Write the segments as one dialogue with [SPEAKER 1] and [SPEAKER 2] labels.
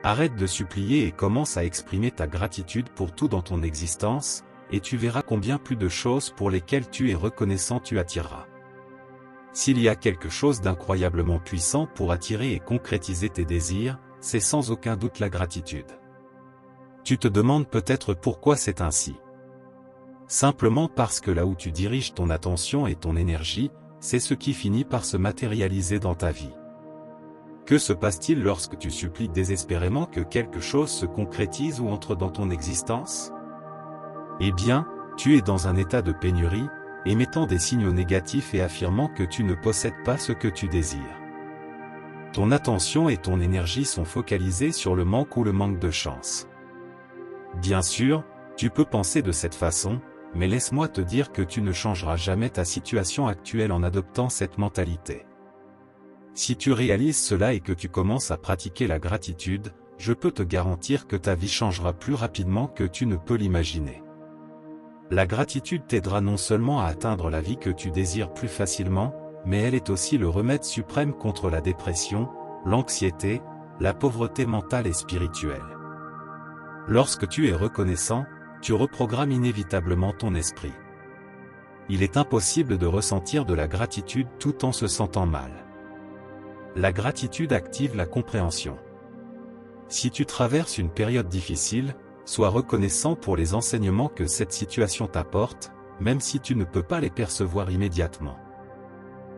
[SPEAKER 1] Arrête de supplier et commence à exprimer ta gratitude pour tout dans ton existence, et tu verras combien plus de choses pour lesquelles tu es reconnaissant tu attireras. S'il y a quelque chose d'incroyablement puissant pour attirer et concrétiser tes désirs, c'est sans aucun doute la gratitude. Tu te demandes peut-être pourquoi c'est ainsi. Simplement parce que là où tu diriges ton attention et ton énergie, c'est ce qui finit par se matérialiser dans ta vie. Que se passe-t-il lorsque tu supplies désespérément que quelque chose se concrétise ou entre dans ton existence? Eh bien, tu es dans un état de pénurie, émettant des signaux négatifs et affirmant que tu ne possèdes pas ce que tu désires. Ton attention et ton énergie sont focalisées sur le manque ou le manque de chance. Bien sûr, tu peux penser de cette façon, mais laisse-moi te dire que tu ne changeras jamais ta situation actuelle en adoptant cette mentalité. Si tu réalises cela et que tu commences à pratiquer la gratitude, je peux te garantir que ta vie changera plus rapidement que tu ne peux l'imaginer. La gratitude t'aidera non seulement à atteindre la vie que tu désires plus facilement, mais elle est aussi le remède suprême contre la dépression, l'anxiété, la pauvreté mentale et spirituelle. Lorsque tu es reconnaissant, tu reprogrammes inévitablement ton esprit. Il est impossible de ressentir de la gratitude tout en se sentant mal. La gratitude active la compréhension. Si tu traverses une période difficile, sois reconnaissant pour les enseignements que cette situation t'apporte, même si tu ne peux pas les percevoir immédiatement.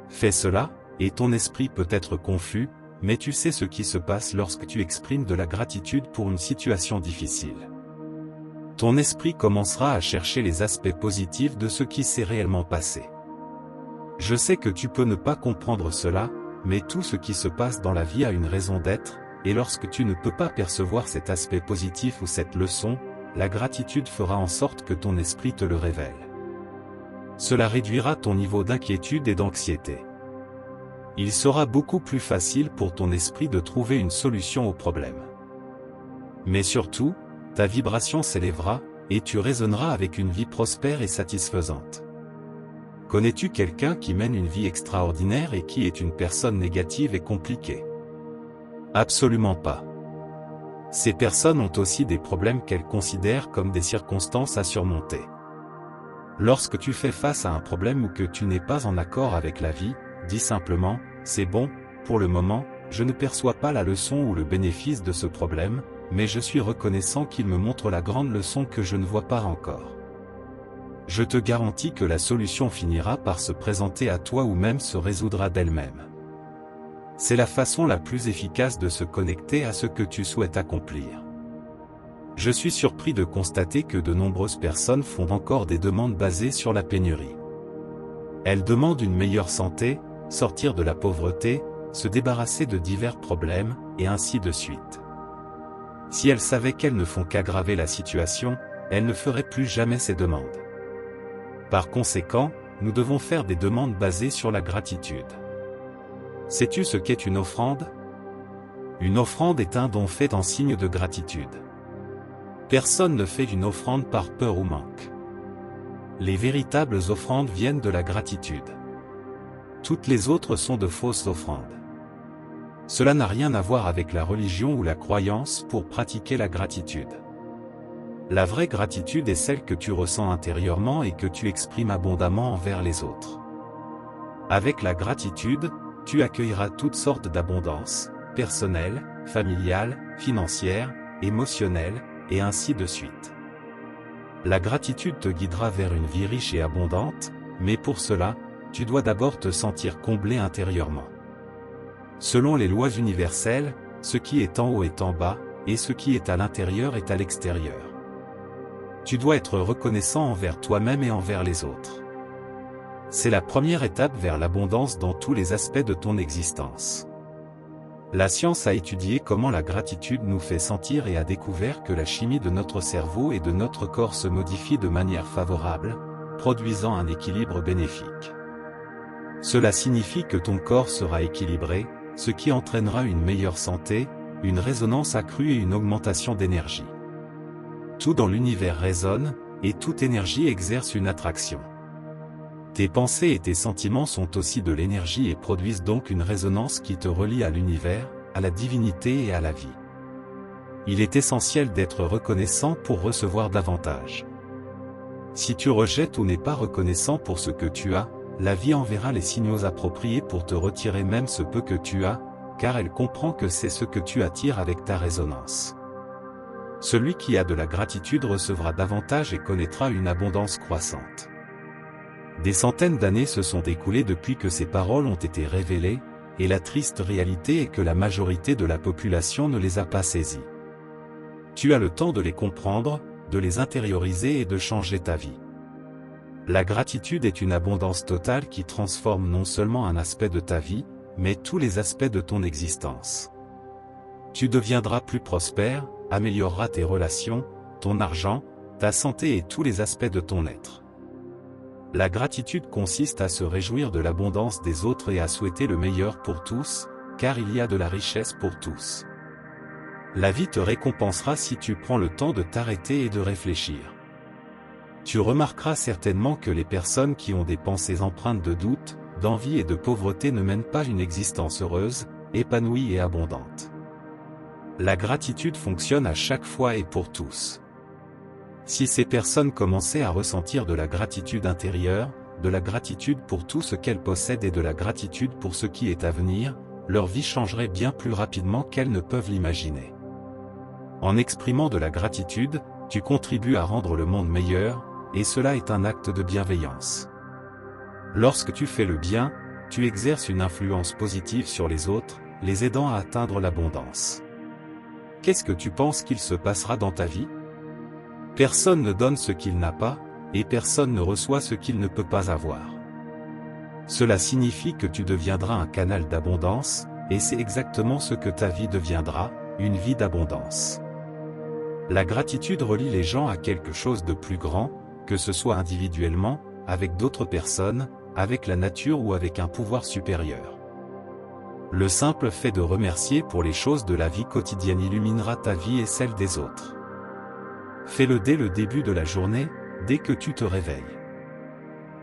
[SPEAKER 1] Fais cela, et ton esprit peut être confus, mais tu sais ce qui se passe lorsque tu exprimes de la gratitude pour une situation difficile. Ton esprit commencera à chercher les aspects positifs de ce qui s'est réellement passé. Je sais que tu peux ne pas comprendre cela, mais tout ce qui se passe dans la vie a une raison d'être, et lorsque tu ne peux pas percevoir cet aspect positif ou cette leçon, la gratitude fera en sorte que ton esprit te le révèle. Cela réduira ton niveau d'inquiétude et d'anxiété. Il sera beaucoup plus facile pour ton esprit de trouver une solution au problème. Mais surtout, ta vibration s'élèvera, et tu résonneras avec une vie prospère et satisfaisante. Connais-tu quelqu'un qui mène une vie extraordinaire et qui est une personne négative et compliquée? Absolument pas. Ces personnes ont aussi des problèmes qu'elles considèrent comme des circonstances à surmonter. Lorsque tu fais face à un problème ou que tu n'es pas en accord avec la vie, dis simplement, c'est bon, pour le moment, je ne perçois pas la leçon ou le bénéfice de ce problème, mais je suis reconnaissant qu'il me montre la grande leçon que je ne vois pas encore. Je te garantis que la solution finira par se présenter à toi ou même se résoudra d'elle-même. C'est la façon la plus efficace de se connecter à ce que tu souhaites accomplir. Je suis surpris de constater que de nombreuses personnes font encore des demandes basées sur la pénurie. Elles demandent une meilleure santé, sortir de la pauvreté, se débarrasser de divers problèmes, et ainsi de suite. Si elles savaient qu'elles ne font qu'aggraver la situation, elles ne feraient plus jamais ces demandes. Par conséquent, nous devons faire des demandes basées sur la gratitude. Sais-tu ce qu'est une offrande? Une offrande est un don fait en signe de gratitude. Personne ne fait une offrande par peur ou manque. Les véritables offrandes viennent de la gratitude. Toutes les autres sont de fausses offrandes. Cela n'a rien à voir avec la religion ou la croyance pour pratiquer la gratitude. La vraie gratitude est celle que tu ressens intérieurement et que tu exprimes abondamment envers les autres. Avec la gratitude, tu accueilleras toutes sortes d'abondances, personnelles, familiales, financières, émotionnelles, et ainsi de suite. La gratitude te guidera vers une vie riche et abondante, mais pour cela, tu dois d'abord te sentir comblé intérieurement. Selon les lois universelles, ce qui est en haut est en bas, et ce qui est à l'intérieur est à l'extérieur. Tu dois être reconnaissant envers toi-même et envers les autres. C'est la première étape vers l'abondance dans tous les aspects de ton existence. La science a étudié comment la gratitude nous fait sentir et a découvert que la chimie de notre cerveau et de notre corps se modifie de manière favorable, produisant un équilibre bénéfique. Cela signifie que ton corps sera équilibré, ce qui entraînera une meilleure santé, une résonance accrue et une augmentation d'énergie. Tout dans l'univers résonne, et toute énergie exerce une attraction. Tes pensées et tes sentiments sont aussi de l'énergie et produisent donc une résonance qui te relie à l'univers, à la divinité et à la vie. Il est essentiel d'être reconnaissant pour recevoir davantage. Si tu rejettes ou n'es pas reconnaissant pour ce que tu as, la vie enverra les signaux appropriés pour te retirer même ce peu que tu as, car elle comprend que c'est ce que tu attires avec ta résonance. Celui qui a de la gratitude recevra davantage et connaîtra une abondance croissante. Des centaines d'années se sont écoulées depuis que ces paroles ont été révélées, et la triste réalité est que la majorité de la population ne les a pas saisies. Tu as le temps de les comprendre, de les intérioriser et de changer ta vie. La gratitude est une abondance totale qui transforme non seulement un aspect de ta vie, mais tous les aspects de ton existence. Tu deviendras plus prospère, amélioreras tes relations, ton argent, ta santé et tous les aspects de ton être. La gratitude consiste à se réjouir de l'abondance des autres et à souhaiter le meilleur pour tous, car il y a de la richesse pour tous. La vie te récompensera si tu prends le temps de t'arrêter et de réfléchir. Tu remarqueras certainement que les personnes qui ont des pensées empreintes de doute, d'envie et de pauvreté ne mènent pas une existence heureuse, épanouie et abondante. La gratitude fonctionne à chaque fois et pour tous. Si ces personnes commençaient à ressentir de la gratitude intérieure, de la gratitude pour tout ce qu'elles possèdent et de la gratitude pour ce qui est à venir, leur vie changerait bien plus rapidement qu'elles ne peuvent l'imaginer. En exprimant de la gratitude, tu contribues à rendre le monde meilleur, et cela est un acte de bienveillance. Lorsque tu fais le bien, tu exerces une influence positive sur les autres, les aidant à atteindre l'abondance. Qu'est-ce que tu penses qu'il se passera dans ta vie ? Personne ne donne ce qu'il n'a pas, et personne ne reçoit ce qu'il ne peut pas avoir. Cela signifie que tu deviendras un canal d'abondance, et c'est exactement ce que ta vie deviendra, une vie d'abondance. La gratitude relie les gens à quelque chose de plus grand, que ce soit individuellement, avec d'autres personnes, avec la nature ou avec un pouvoir supérieur. Le simple fait de remercier pour les choses de la vie quotidienne illuminera ta vie et celle des autres. Fais-le dès le début de la journée, dès que tu te réveilles.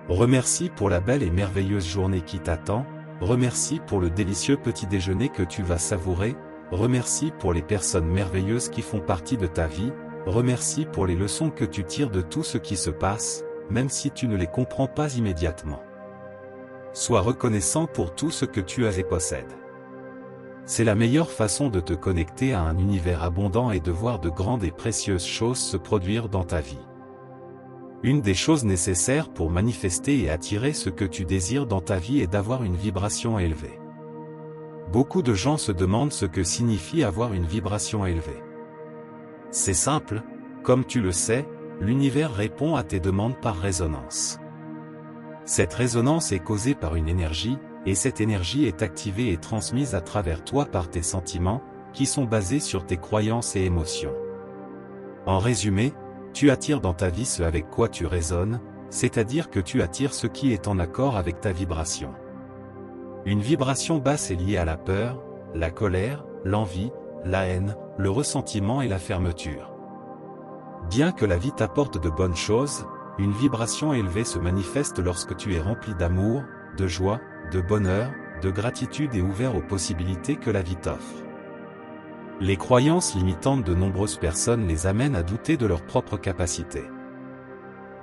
[SPEAKER 1] Remercie pour la belle et merveilleuse journée qui t'attend, remercie pour le délicieux petit déjeuner que tu vas savourer, remercie pour les personnes merveilleuses qui font partie de ta vie, remercie pour les leçons que tu tires de tout ce qui se passe, même si tu ne les comprends pas immédiatement. Sois reconnaissant pour tout ce que tu as et possèdes. C'est la meilleure façon de te connecter à un univers abondant et de voir de grandes et précieuses choses se produire dans ta vie. Une des choses nécessaires pour manifester et attirer ce que tu désires dans ta vie est d'avoir une vibration élevée. Beaucoup de gens se demandent ce que signifie avoir une vibration élevée. C'est simple, comme tu le sais, l'univers répond à tes demandes par résonance. Cette résonance est causée par une énergie, et cette énergie est activée et transmise à travers toi par tes sentiments, qui sont basés sur tes croyances et émotions. En résumé, tu attires dans ta vie ce avec quoi tu résonnes, c'est-à-dire que tu attires ce qui est en accord avec ta vibration. Une vibration basse est liée à la peur, la colère, l'envie, la haine, le ressentiment et la fermeture. Bien que la vie t'apporte de bonnes choses, une vibration élevée se manifeste lorsque tu es rempli d'amour, de joie, de bonheur, de gratitude et ouvert aux possibilités que la vie t'offre. Les croyances limitantes de nombreuses personnes les amènent à douter de leurs propres capacités.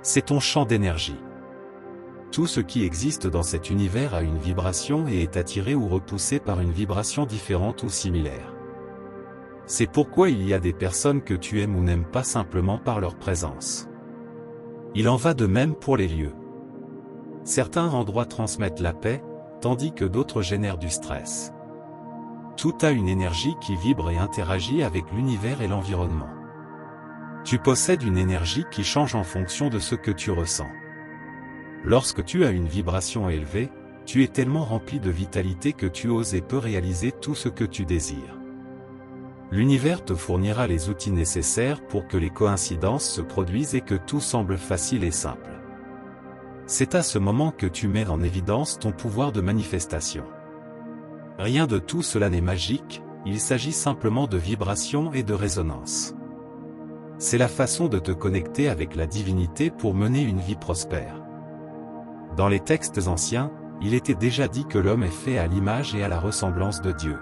[SPEAKER 1] C'est ton champ d'énergie. Tout ce qui existe dans cet univers a une vibration et est attiré ou repoussé par une vibration différente ou similaire. C'est pourquoi il y a des personnes que tu aimes ou n'aimes pas simplement par leur présence. Il en va de même pour les lieux. Certains endroits transmettent la paix, tandis que d'autres génèrent du stress. Tout a une énergie qui vibre et interagit avec l'univers et l'environnement. Tu possèdes une énergie qui change en fonction de ce que tu ressens. Lorsque tu as une vibration élevée, tu es tellement rempli de vitalité que tu oses et peux réaliser tout ce que tu désires. L'univers te fournira les outils nécessaires pour que les coïncidences se produisent et que tout semble facile et simple. C'est à ce moment que tu mets en évidence ton pouvoir de manifestation. Rien de tout cela n'est magique, il s'agit simplement de vibration et de résonance. C'est la façon de te connecter avec la divinité pour mener une vie prospère. Dans les textes anciens, il était déjà dit que l'homme est fait à l'image et à la ressemblance de Dieu.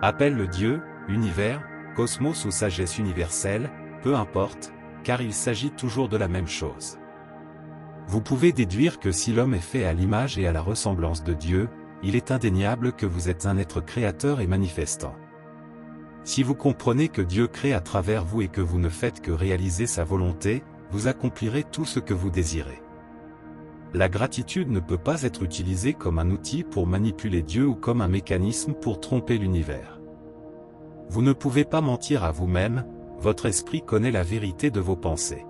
[SPEAKER 1] Appelle-le Dieu, univers, cosmos ou sagesse universelle, peu importe, car il s'agit toujours de la même chose. Vous pouvez déduire que si l'homme est fait à l'image et à la ressemblance de Dieu, il est indéniable que vous êtes un être créateur et manifestant. Si vous comprenez que Dieu crée à travers vous et que vous ne faites que réaliser sa volonté, vous accomplirez tout ce que vous désirez. La gratitude ne peut pas être utilisée comme un outil pour manipuler Dieu ou comme un mécanisme pour tromper l'univers. Vous ne pouvez pas mentir à vous-même, votre esprit connaît la vérité de vos pensées.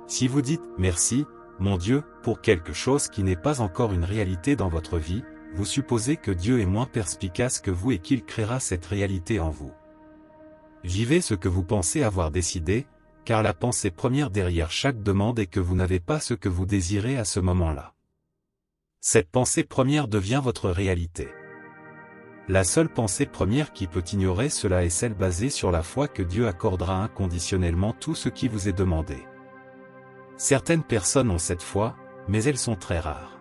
[SPEAKER 1] Si vous dites « merci, mon Dieu » pour quelque chose qui n'est pas encore une réalité dans votre vie, vous supposez que Dieu est moins perspicace que vous et qu'il créera cette réalité en vous. Vivez ce que vous pensez avoir décidé, car la pensée première derrière chaque demande est que vous n'avez pas ce que vous désirez à ce moment-là. Cette pensée première devient votre réalité. La seule pensée première qui peut ignorer cela est celle basée sur la foi que Dieu accordera inconditionnellement tout ce qui vous est demandé. Certaines personnes ont cette foi, mais elles sont très rares.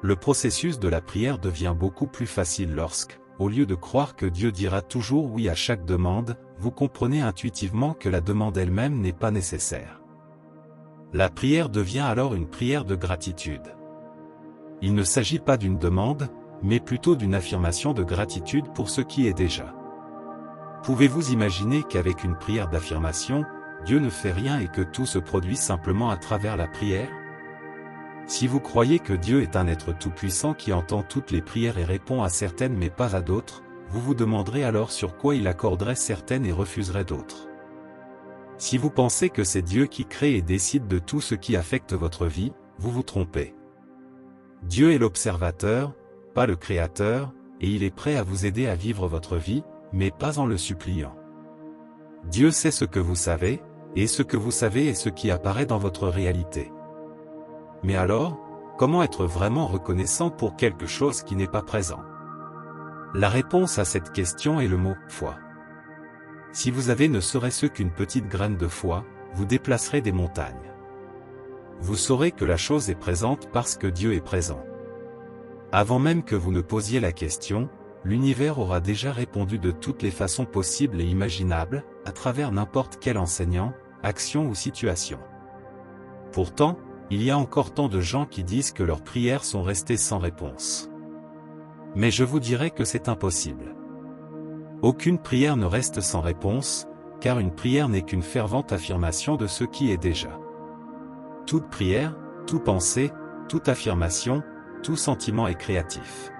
[SPEAKER 1] Le processus de la prière devient beaucoup plus facile lorsque, au lieu de croire que Dieu dira toujours oui à chaque demande, vous comprenez intuitivement que la demande elle-même n'est pas nécessaire. La prière devient alors une prière de gratitude. Il ne s'agit pas d'une demande, mais plutôt d'une affirmation de gratitude pour ce qui est déjà. Pouvez-vous imaginer qu'avec une prière d'affirmation, Dieu ne fait rien et que tout se produit simplement à travers la prière? Si vous croyez que Dieu est un être tout-puissant qui entend toutes les prières et répond à certaines mais pas à d'autres, vous vous demanderez alors sur quoi il accorderait certaines et refuserait d'autres. Si vous pensez que c'est Dieu qui crée et décide de tout ce qui affecte votre vie, vous vous trompez. Dieu est l'observateur, pas le créateur, et il est prêt à vous aider à vivre votre vie, mais pas en le suppliant. Dieu sait ce que vous savez, et ce que vous savez est ce qui apparaît dans votre réalité. Mais alors, comment être vraiment reconnaissant pour quelque chose qui n'est pas présent? La réponse à cette question est le mot « foi ». Si vous avez ne serait-ce qu'une petite graine de foi, vous déplacerez des montagnes. Vous saurez que la chose est présente parce que Dieu est présent. Avant même que vous ne posiez la question, l'univers aura déjà répondu de toutes les façons possibles et imaginables, à travers n'importe quel enseignant, action ou situation. Pourtant, il y a encore tant de gens qui disent que leurs prières sont restées sans réponse. Mais je vous dirai que c'est impossible. Aucune prière ne reste sans réponse, car une prière n'est qu'une fervente affirmation de ce qui est déjà. Toute prière, toute pensée, toute affirmation, tout sentiment est créatif.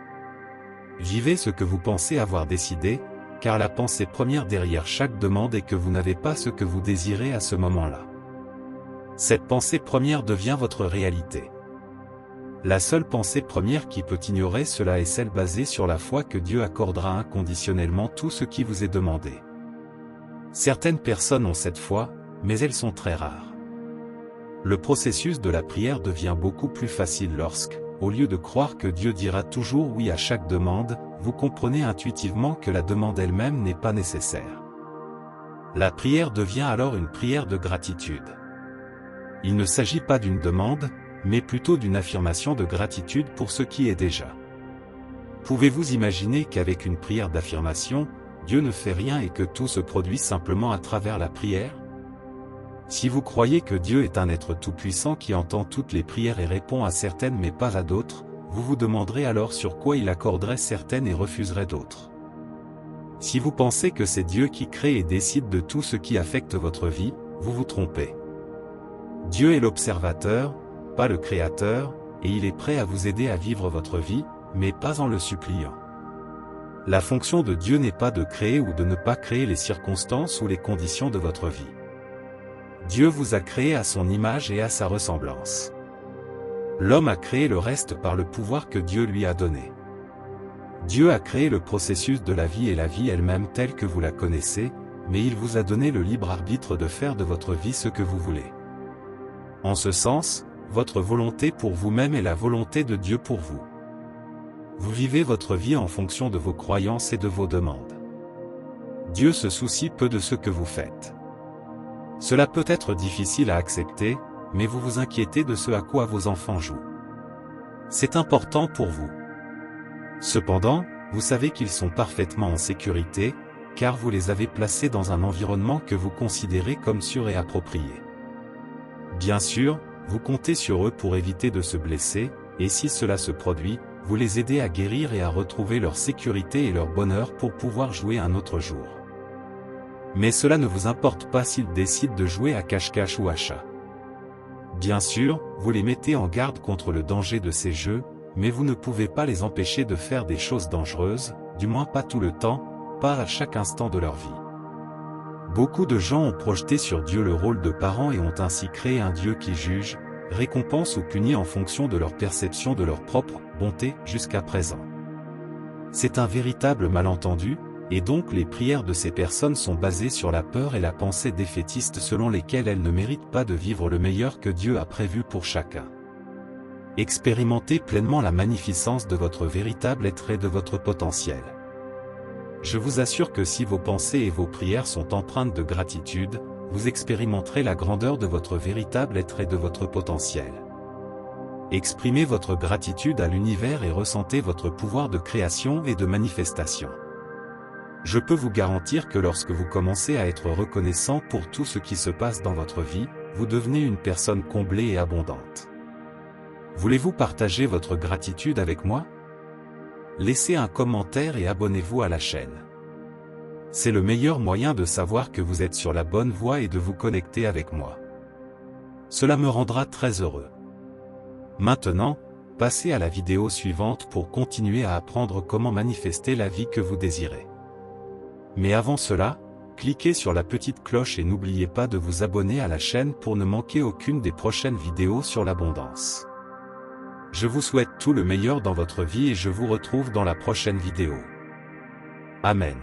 [SPEAKER 1] Vivez ce que vous pensez avoir décidé, car la pensée première derrière chaque demande est que vous n'avez pas ce que vous désirez à ce moment-là. Cette pensée première devient votre réalité. La seule pensée première qui peut ignorer cela est celle basée sur la foi que Dieu accordera inconditionnellement tout ce qui vous est demandé. Certaines personnes ont cette foi, mais elles sont très rares. Le processus de la prière devient beaucoup plus facile lorsque, au lieu de croire que Dieu dira toujours oui à chaque demande, vous comprenez intuitivement que la demande elle-même n'est pas nécessaire. La prière devient alors une prière de gratitude. Il ne s'agit pas d'une demande, mais plutôt d'une affirmation de gratitude pour ce qui est déjà. Pouvez-vous imaginer qu'avec une prière d'affirmation, Dieu ne fait rien et que tout se produit simplement à travers la prière? Si vous croyez que Dieu est un être tout-puissant qui entend toutes les prières et répond à certaines mais pas à d'autres, vous vous demanderez alors sur quoi il accorderait certaines et refuserait d'autres. Si vous pensez que c'est Dieu qui crée et décide de tout ce qui affecte votre vie, vous vous trompez. Dieu est l'observateur, pas le créateur, et il est prêt à vous aider à vivre votre vie, mais pas en le suppliant. La fonction de Dieu n'est pas de créer ou de ne pas créer les circonstances ou les conditions de votre vie. Dieu vous a créé à son image et à sa ressemblance. L'homme a créé le reste par le pouvoir que Dieu lui a donné. Dieu a créé le processus de la vie et la vie elle-même telle que vous la connaissez, mais il vous a donné le libre arbitre de faire de votre vie ce que vous voulez. En ce sens, votre volonté pour vous-même est la volonté de Dieu pour vous. Vous vivez votre vie en fonction de vos croyances et de vos demandes. Dieu se soucie peu de ce que vous faites. Cela peut être difficile à accepter, mais vous vous inquiétez de ce à quoi vos enfants jouent. C'est important pour vous. Cependant, vous savez qu'ils sont parfaitement en sécurité, car vous les avez placés dans un environnement que vous considérez comme sûr et approprié. Bien sûr, vous comptez sur eux pour éviter de se blesser, et si cela se produit, vous les aidez à guérir et à retrouver leur sécurité et leur bonheur pour pouvoir jouer un autre jour. Mais cela ne vous importe pas s'ils décident de jouer à cache-cache ou à chat. Bien sûr, vous les mettez en garde contre le danger de ces jeux, mais vous ne pouvez pas les empêcher de faire des choses dangereuses, du moins pas tout le temps, pas à chaque instant de leur vie. Beaucoup de gens ont projeté sur Dieu le rôle de parent et ont ainsi créé un Dieu qui juge, récompense ou punit en fonction de leur perception de leur propre bonté jusqu'à présent. C'est un véritable malentendu, et donc les prières de ces personnes sont basées sur la peur et la pensée défaitiste selon lesquelles elles ne méritent pas de vivre le meilleur que Dieu a prévu pour chacun. Expérimentez pleinement la magnificence de votre véritable être et de votre potentiel. Je vous assure que si vos pensées et vos prières sont empreintes de gratitude, vous expérimenterez la grandeur de votre véritable être et de votre potentiel. Exprimez votre gratitude à l'univers et ressentez votre pouvoir de création et de manifestation. Je peux vous garantir que lorsque vous commencez à être reconnaissant pour tout ce qui se passe dans votre vie, vous devenez une personne comblée et abondante. Voulez-vous partager votre gratitude avec moi? Laissez un commentaire et abonnez-vous à la chaîne. C'est le meilleur moyen de savoir que vous êtes sur la bonne voie et de vous connecter avec moi. Cela me rendra très heureux. Maintenant, passez à la vidéo suivante pour continuer à apprendre comment manifester la vie que vous désirez. Mais avant cela, cliquez sur la petite cloche et n'oubliez pas de vous abonner à la chaîne pour ne manquer aucune des prochaines vidéos sur l'abondance. Je vous souhaite tout le meilleur dans votre vie et je vous retrouve dans la prochaine vidéo. Amen.